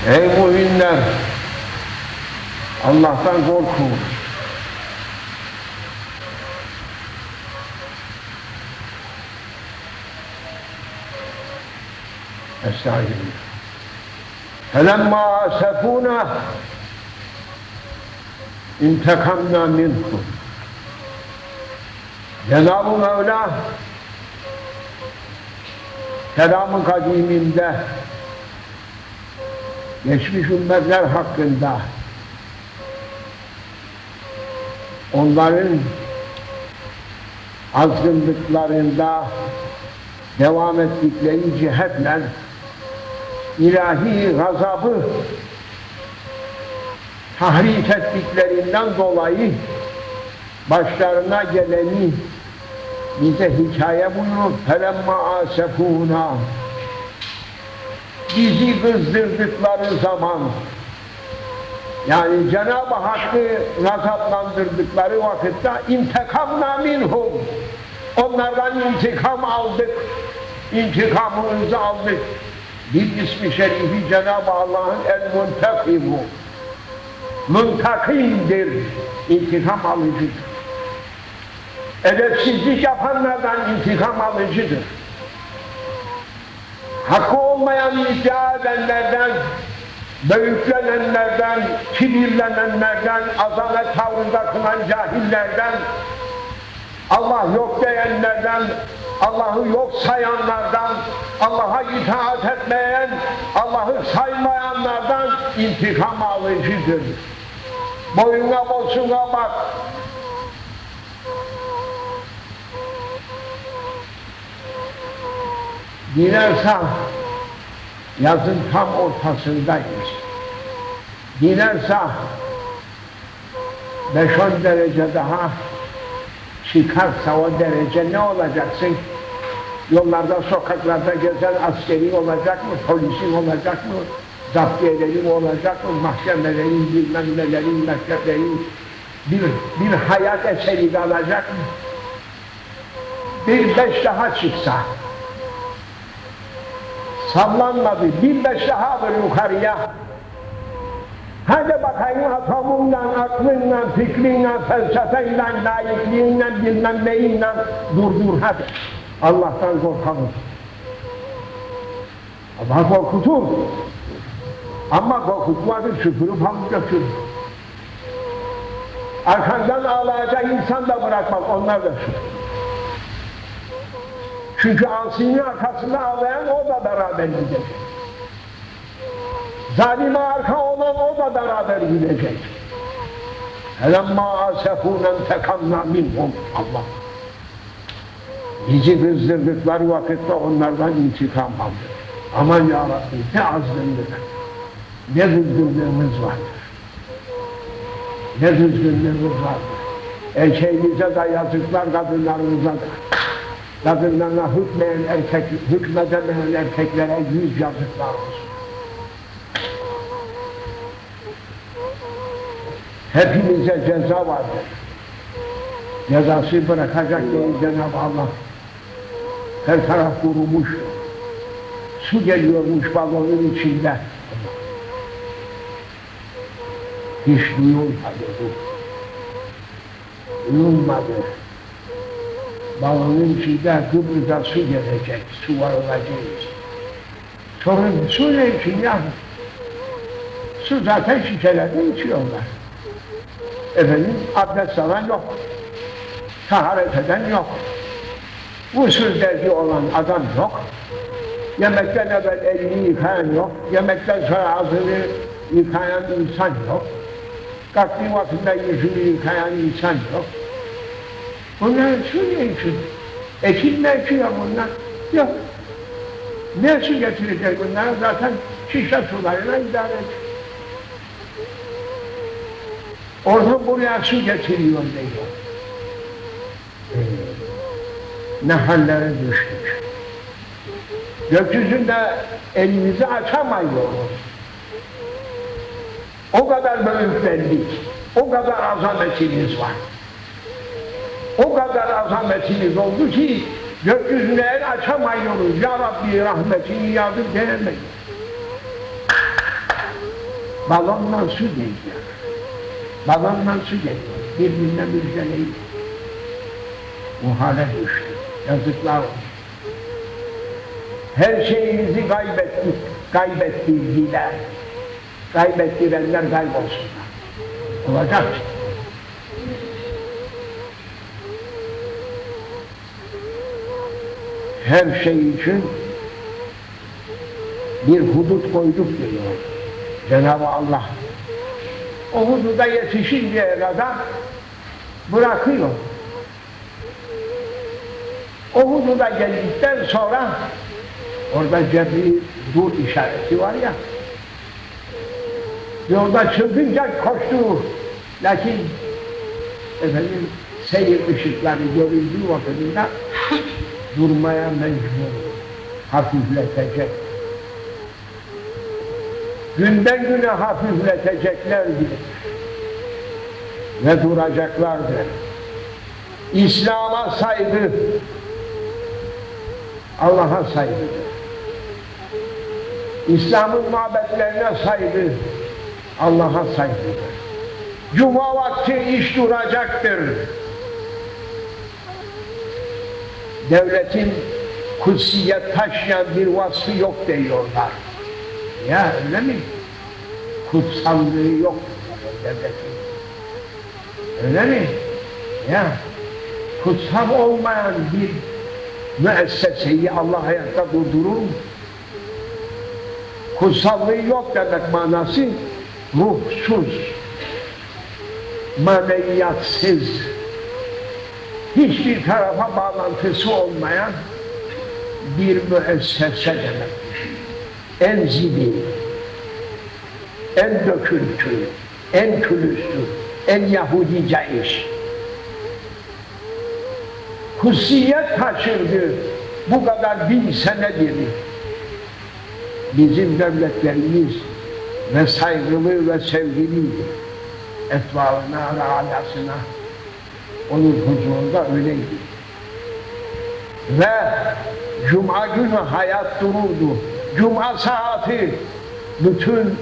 Ey müminler! Allah'tan korkun. Estağfirullah. فَلَمَّا آسَفُونَا اِنْتَقَمْنَا مِنْهُمْ. Cenab-ı Mevla kelam-ı kadiminde geçmiş ümmetler hakkında onların azgınlıklarında devam ettikleri cihetle ilahi gazabı tahrik ettiklerinden dolayı başlarına geleni bize hikaye buyurur. فَلَمَّا آسَفُونَا. Bizi kızdırdıkları zaman, yani Cenab-ı Hakk'ı gazaplandırdıkları vakitte intikamna minhum. Onlardan intikam aldık. İntikamımızı aldık. Bir ismi şerifi Cenab-ı Allah'ın el-muntakimu. Muntakimdir. İntikam alıcıdır. Edepsizlik yapanlardan intikam alıcıdır. Hakkı olmayan iddia edenlerden, büyüklenenlerden, kibirlenenlerden, azamet tavrında kılan cahillerden, Allah yok diyenlerden, Allah'ı yok sayanlardan, Allah'a itaat etmeyen, Allah'ı saymayanlardan intikam alıcıdır. Boyuna bosuna bak. Dinerse yazın tam ortasındayız. Dinerse 5-10 derece daha çıkarsa o derece ne olacaksın? Yollarda, sokaklarda gezen askeri olacak mı? Polisin olacak mı? Zaptiyelerin olacak mı? Mahkemelerin, bilmem nelerin, mekteplerin bir hayat eseri kalacak mı? Bir 5 daha çıksa, sallanmadı, bir 5 daha yukarıya. Hadi bakayım atomunla, aklınla, fikrinle, felsefeyle, layıklığınla, bilmem neyinle durdur hadi. Allah'tan korkalım. Allah korkutur. Ama korkutmadır, süpürüp alıp götürür. Arkandan ağlayacak insan da bırakmak, onlar da süpürür. Çünkü asinin arkasında ağlayan o da beraber gidecek. Zalime arka olan o da beraber gidecek. اَلَمَّا آسَفُونَ انْتَقَمْنَا مِنْهُمْ. Allah. Bizi kızdırdıkları vakitte onlardan intikam aldı. Aman ya Rabbi, ne azgınlık, ne kızdırdığımız vardır. Ne kızgınlığımız vardır. Erkeğimize de yazıklar, kadınlarımıza da. Kadınlarına hükmedemeyen erkeklere 100 yazıklar olsun. Hepimize ceza vardır. Cezası bırakacak değil Cenab-ı Allah. Her taraf kurumuş. Su geliyormuş balonun içinde. Hiç duyulmadı bu. Duyulmadı. Balonun içinde Kıbrıs'a su gelecek, su varılacağız. Sonra su ne için ya? Su zaten şişelerde içiyorlar. Efendim, abdest alan yok. Taharet eden yok. Usul derdi olan adam yok. Yemekten evvel elini yıkayan yok. Yemekten sonra ağzını yıkayan insan yok. Kalktığı vakitte yüzünü yıkayan insan yok. Bunlar su ne için? Ekin ne içiyor bunlar? Yok. Ne su getirecek bunlar? Zaten şişe sularına idare ediyor. Oradan buraya su getiriyor diyor. Ne hallere düştük. Gökyüzünde elimizi açamıyoruz. O kadar büyüklendik. O kadar azametimiz var. O kadar azametimiz oldu ki gökyüzüne el açamıyoruz. Ya Rabbi rahmetini yardım diyemeyiz. balonla su geliyor. Balonla su geliyor. Birbirine müjdeleyin. Bu hale düştü. Yazıklar olsun. Her şeyimizi kaybettik. Kaybettirdiler. Kaybettirenler kaybolsunlar. Olacak. Her şey için bir hudut koyduk diyor Cenab-ı Allah. O hududa yetişinceye kadar bırakıyor. O hududa geldikten sonra orada cebri dur işareti var ya, yolda çılgınca koştu. Lakin efendim seyir ışıkları görüldüğü vakitinde durmaya mecbur, hafifletecek. Günden güne hafifleteceklerdir ve duracaklardır. İslam'a saygı, Allah'a saygıdır. İslam'ın mabetlerine saygı, Allah'a saygıdır. Cuma vakti iş duracaktır. Devletin kutsiyet taşıyan bir vasfı yok diyorlar. Ya öyle mi? Kutsallığı yok devletin. Öyle mi? Ya kutsal olmayan bir müesseseyi Allah hayatta durdurur mu? Kutsallığı yok demek manası ruhsuz, maneviyatsız, hiçbir tarafa bağlantısı olmayan bir müessese demektir. En zibil, en döküntü, en külüstü, en Yahudice iş. Kutsiyet taşırdı bu kadar 1000 senedir. Bizim devletlerimiz ve saygılı ve sevgili etbaına ve alasına onun huzurunda öyleydi. Ve Cuma günü hayat dururdu. Cuma saati bütün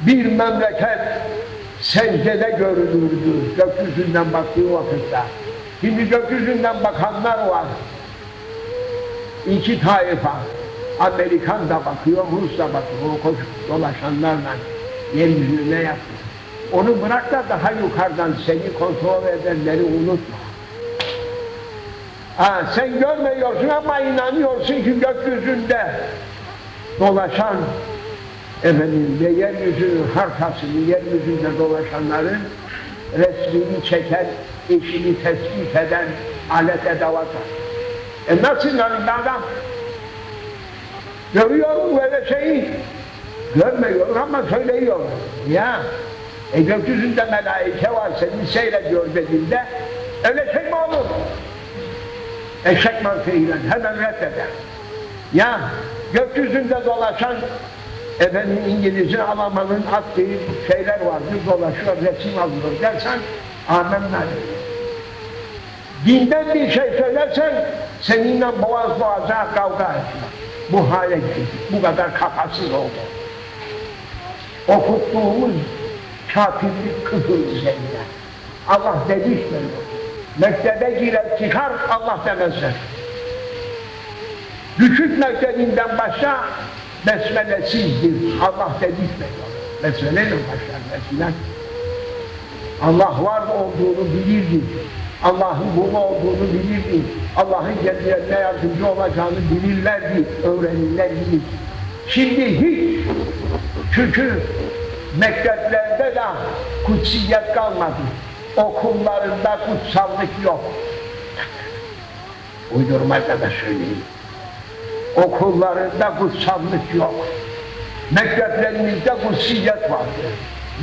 bir memleket secdede görülürdü gökyüzünden baktığı vakitte. Şimdi gökyüzünden bakanlar var. İki taifa. Amerikan da bakıyor, Rus da bakıyor. O koşup dolaşanlarla yeryüzüne ne yapıyor? Onu bırak da daha yukarıdan seni kontrol edenleri unutma. Sen görmüyorsun ama inanıyorsun ki gökyüzünde dolaşan efendim ve yeryüzünün haritasını, yeryüzünde dolaşanların resmini çeken, eşini tespit eden alet edevat var. Nasıl inanın adam? Görüyor mu böyle şeyi? Görmüyor ama söylüyor. Ya, gökyüzünde melaike var, seni seyrediyor dediğinde öyle şey mi olur? Eşek mantığıyla hemen reddeder. Ya, gökyüzünde dolaşan efendim İngiliz'in, Alman'ın attığı şeyler vardır, dolaşıyor, resim alıyor dersen amenna diyor. Dinden bir şey söylersen seninle boğaz boğaza kavga etme. Bu hale geldi. Bu kadar kafasız oldu. Okuttuğumuz kafirlik küfür üzerine. Allah dedirtmiyor. Mektebe girer çıkar Allah demezler. Küçük mektebinden başla besmelesizdir. Allah dedirtmiyor. Besmeleyle başlar besmele. Allah var olduğunu bilirdi. Allah'ın bunu olduğunu bilirdi. Allah'ın kendilerine yardımcı olacağını bilirlerdi, öğrenirlerdi. Şimdi hiç, çünkü mekteplerde de kutsiyet kalmadı. Okullarında kutsallık yok. Uydurmayla da söyleyeyim. Okullarında kutsallık yok. Mekteplerimizde kutsiyet vardı.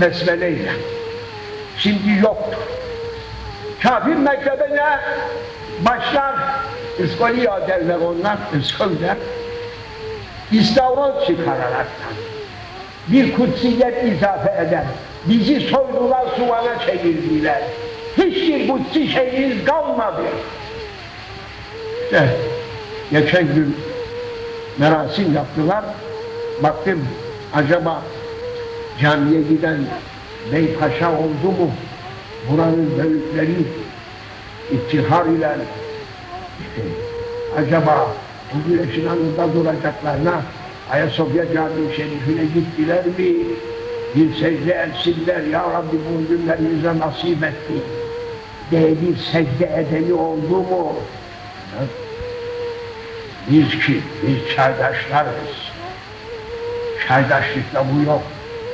Besmeleyle. Şimdi yoktur. Kafir mektebine başlar, İskoliya derler onlar, İskolder, İstavroz çıkararaktan bir kutsiyet izafe eder. Bizi soydular, suvana çevirdiler. Hiçbir kutsi şeyimiz kalmadı. İşte geçen gün merasim yaptılar. Baktım acaba camiye giden bey paşa oldu mu, buranın büyükleri iftihar ile acaba bu güneşin anında duracaklarına Ayasofya Camii Şerifine gittiler mi? Bir secde etsinler, Ya Rabbi bu günlerimize nasip etti diye bir secde edeni oldu mu? Biz çaydaşlarız. Çaydaşlıkta bu yok.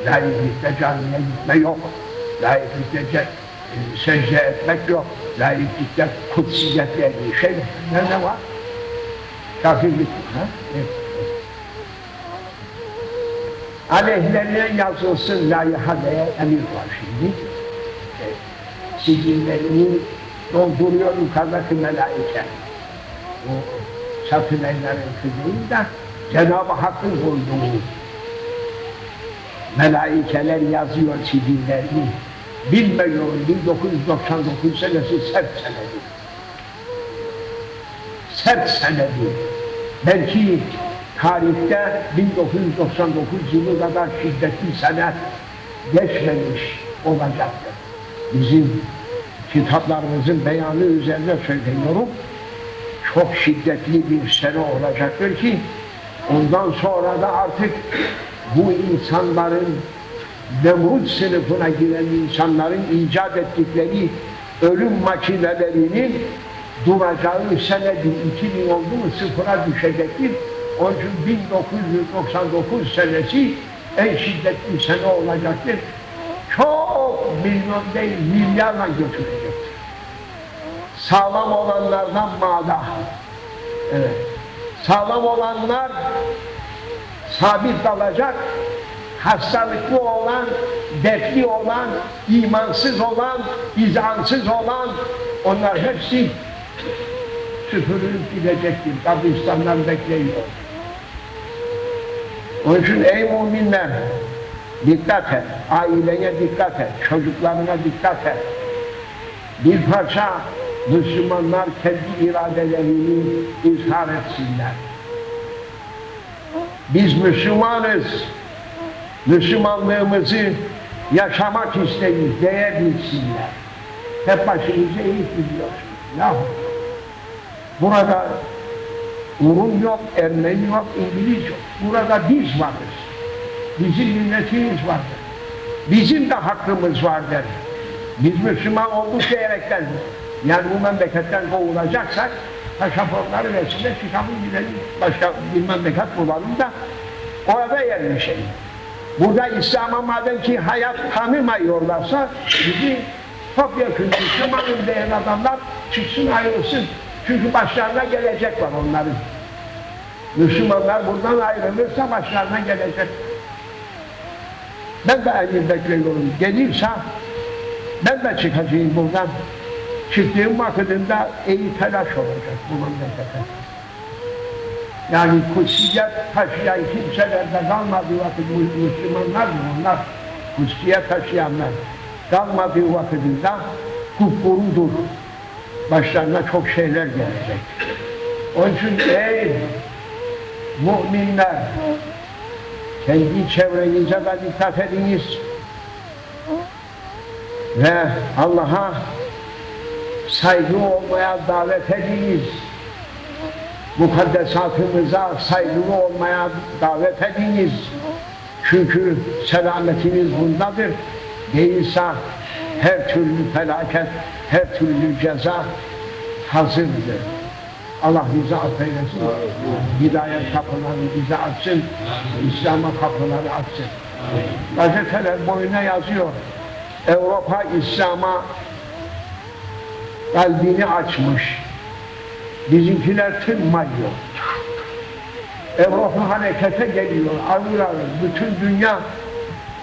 Laiklikte camiye gitme yok. Laiklikte secde etmek yok. Laiklikte kutsiyet diye bir şey nerede var? Kafirlik. Evet. Aleyhlerine yazılsın layıha diye emir var şimdi. Sicillerini dolduruyor yukarıdaki melaike. O Satürnlerin kızıyım da Cenab-ı Hakk'ın koyduğu melaikeler yazıyor sicillerini. Bilmiyorum 1999 senesi sert senedir. Sert senedir. Belki tarihte 1999 yılı kadar şiddetli sene geçmemiş olacaktır. Bizim kitaplarımızın beyanı üzerine söylüyorum. Çok şiddetli bir sene olacaktır ki ondan sonra da artık bu insanların Nemrut sınıfına giren insanların icat ettikleri ölüm makinelerinin duracağı senedir. 2000 oldu mu sıfıra düşecektir. Onun için 1999 senesi en şiddetli sene olacaktır. Çok milyon değil, milyarla götürecektir. Sağlam olanlardan mağda. Evet. Sağlam olanlar sabit kalacak, hastalıklı olan, dertli olan, imansız olan, izansız olan, onlar hepsi süpürülüp gidecektir. Kabristanlar bekliyor. Onun için ey müminler, dikkat et, ailene dikkat et, çocuklarına dikkat et. Bir parça Müslümanlar kendi iradelerini izhar etsinler. Biz Müslümanız, Müslümanlığımızı yaşamak isteyiz diyebilsinler. Hep başınıza iyi biliyorsunuz. Yahu, burada Rum yok, Ermeni yok, İngiliz yok. Burada biz varız. Bizim milletimiz vardır. Bizim de hakkımız vardır. Biz Müslüman olduk diyerekten, yani bu memleketten kovulacaksak, pasaportları versinler, çıkalım gidelim, başka bir memleket bulalım da orada yerleşelim. Burada İslam'a madem ki hayat tanımıyorlarsa, bizi topyekun Müslümanın diyen adamlar çıksın ayrılsın. Çünkü başlarına gelecek var onların. Müslümanlar buradan ayrılırsa başlarına gelecek. Ben de aynı bekliyorum. Gelirse ben de çıkacağım buradan. Çıktığım vakitinde iyi telaş olacak bu memlekete. Yani kutsiyet taşıyan kimselerde kalmadığı vakit Müslümanlar mı onlar? Kutsiyet taşıyanlar kalmadığı vakitinde kupkurudur. Başlarına çok şeyler gelecek. Onun için ey müminler, kendi çevrenize de dikkat ediniz ve Allah'a saygı olmaya davet ediniz. Mukaddesatımıza saygılı olmaya davet ediniz. Çünkü selametiniz bundadır. Değilse her türlü felaket, her türlü ceza hazırdır. Allah bizi affeylesin. Hidayet kapılarını bize açsın. İslam'a kapıları açsın. Gazeteler boyuna yazıyor. Avrupa İslam'a kalbini açmış. Bizimkiler tınmıyor. Avrupa harekete geliyor. Ağır ağır. Bütün dünya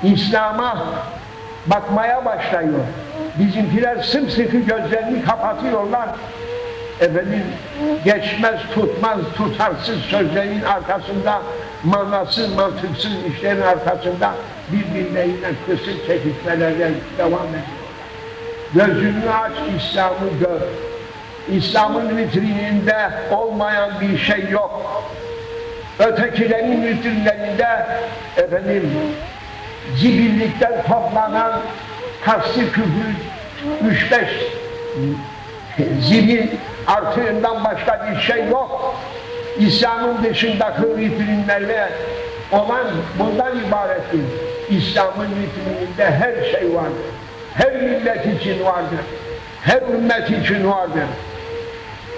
İslam'a bakmaya başlıyor. Bizimkiler sımsıkı gözlerini kapatıyorlar. Efendim geçmez, tutmaz, tutarsız sözlerin arkasında, manasız, mantıksız işlerin arkasında birbirleriyle kısır çekişmelerden devam ediyorlar. Gözünü aç, İslam'ı gör. İslam'ın vitrininde olmayan bir şey yok. Ötekilerin vitrinlerinde efendim zibillikten toplanan kasti küfür 3-5 zibil artığından başka bir şey yok. İslam'ın dışındaki vitrinlerle olan bundan ibarettir. İslam'ın vitrininde her şey vardır. Her millet için vardır. Her ümmet için vardır.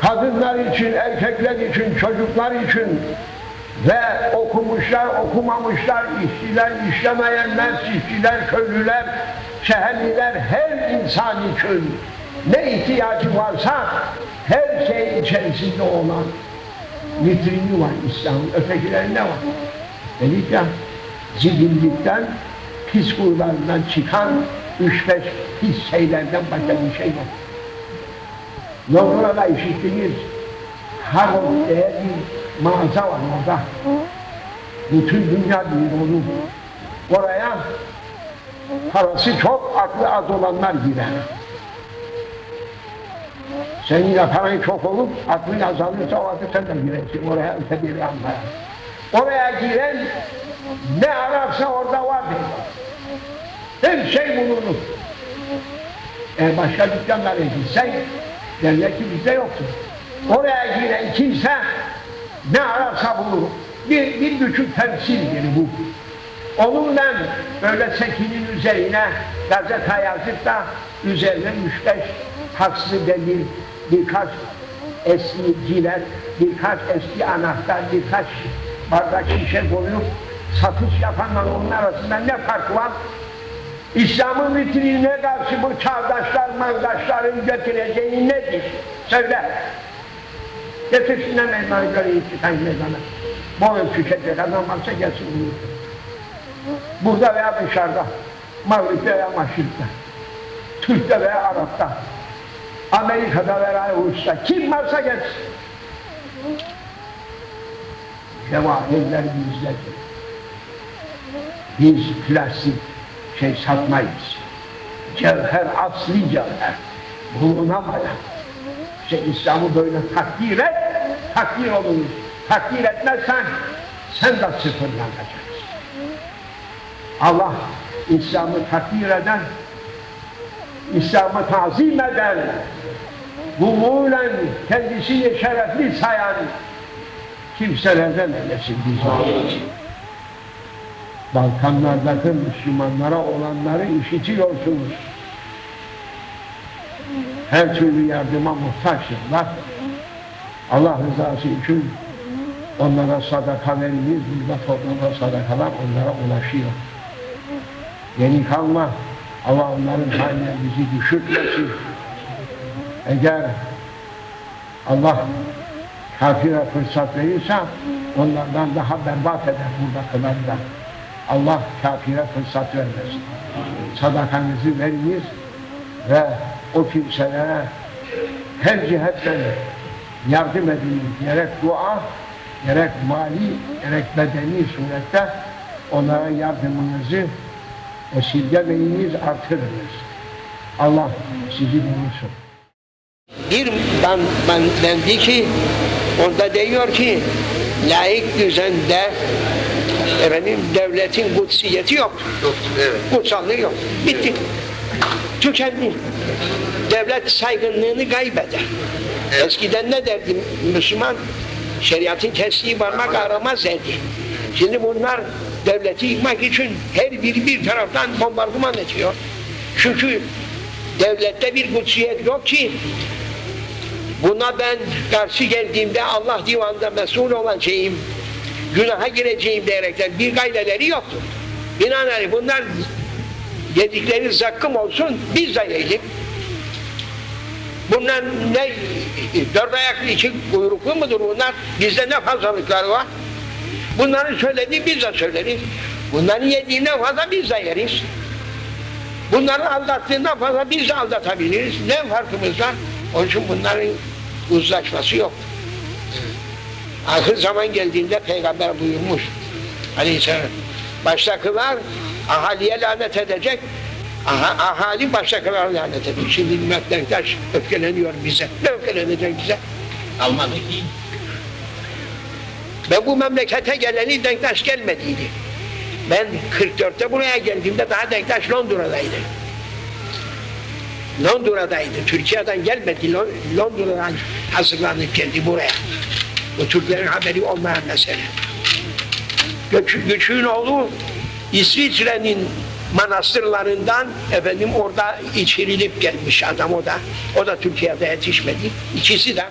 Kadınlar için, erkekler için, çocuklar için ve okumuşlar, okumamışlar, işçiler, işlemeyenler, çiftçiler, köylüler, şehirliler, her insan için ne ihtiyacı varsa her şey içerisinde olan vitrini var İslam'ın. Ötekilerinde var. Dedik ya, zibillikten, pis huylarından çıkan 3-5 pis şeylerden başka bir şey yok. Londra'da işittiğiniz Harrods diye bir mağaza var orada. Bütün dünya bilir onu. Oraya parası çok, aklı az olanlar girer. Senin de paran çok olup, aklın azalırsa o vakit sen de girersin oraya, ötebiri anlaya. Oraya giren ne ararsa orada var diyor. Her şey bulunur. Başka dükkanlara gitsen, derler ki bizde yoktur. Oraya giren kimse ne ararsa bulur. Bir küçük temsildir bu. Onunla böyle sekinin üzerine gazete yazıp da üzerine 3-5 taksi delil, birkaç eski cilet, birkaç eski anahtar, birkaç bardak şişe koyup satış yapanlar onun arasında ne fark var? İslam'ın vitrinine karşı bu çağdaşlar, mandaşların götüreceği nedir? Söyle. Getirsinler meydana göre çıkan meydana. Bu ölçüşecek adam varsa gelsin bunu. Burada veya dışarıda, Mağrib'de veya Maşrik'te, Türk'te veya Arap'ta, Amerika'da veya Rus'ta, kim varsa gelsin. Cevahirler bizdedir. Biz plastik şey satmayız. Cevher, asli cevher. Bulunamayan. İşte İslam'ı böyle takdir et, takdir olunur. Takdir etmezsen, sen de sıfırlanacaksın. Allah İslam'ı takdir eden, İslam'ı tazim eden, gururla kendisini şerefli sayan kimselerden eylesin bizi. Balkanlardaki Müslümanlara olanları işitiyorsunuz. Her türlü yardıma muhtaçtırlar. Allah rızası için onlara sadaka veriniz, burada toplanan sadakalar onlara ulaşıyor. Yeni kalma, Allah onların haline bizi düşürtmesin. Eğer Allah kafire fırsat verirse onlardan daha berbat eder buradakilerden. Allah kafire fırsat vermesin. Sadakanızı veriniz ve o kimselere her cihetten yardım ediniz. Gerek dua, gerek mali, gerek bedeni surette onlara yardımınızı esirgemeyiniz, artırınız. Allah sizi bulursun. Bir bendi ki onda diyor ki laik düzende devletin kutsiyeti yok. Evet. Kutsallığı yok. Bitti. Tükendi. Devlet saygınlığını kaybeder. Evet. Eskiden ne derdi Müslüman? Şeriatın kestiği parmak aramaz derdi. Şimdi bunlar devleti yıkmak için her biri bir taraftan bombardıman ediyor. Çünkü devlette bir kutsiyet yok ki buna ben karşı geldiğimde Allah divanında mesul olacağım, günaha gireceğim diyerekten bir gayreleri yoktur. Binaenaleyh bunlar yedikleri zakkım olsun, biz de yedik. Bunlar ne dört ayaklı iki kuyruklu mudur bunlar? Bizde ne fazlalıkları var? Bunların söylediği biz de söyleriz. Bunların yediğinden fazla biz de yeriz. Bunların aldattığından fazla biz de aldatabiliriz. Ne farkımız var? Onun için bunların uzlaşması yok. Ahir zaman geldiğinde Peygamber buyurmuş Aleyhisselam, baştakiler ahaliye lanet edecek, ahali baştakiler lanet edecek. Şimdi Denktaş öfkeleniyor bize. Ne öfkelenecek bize? Almadı. Ben bu memlekete geleni Denktaş gelmediydi. Ben 44'te buraya geldiğimde daha Denktaş Londra'daydı. Londra'daydı. Türkiye'den gelmedi. Londra'dan hazırlanıp geldi buraya. Bu Türklerin haberi olmayan mesele. Göçük'ün oğlu İsviçre'nin manastırlarından orada içirilip gelmiş adam o da. O da Türkiye'de yetişmedi. İkisi de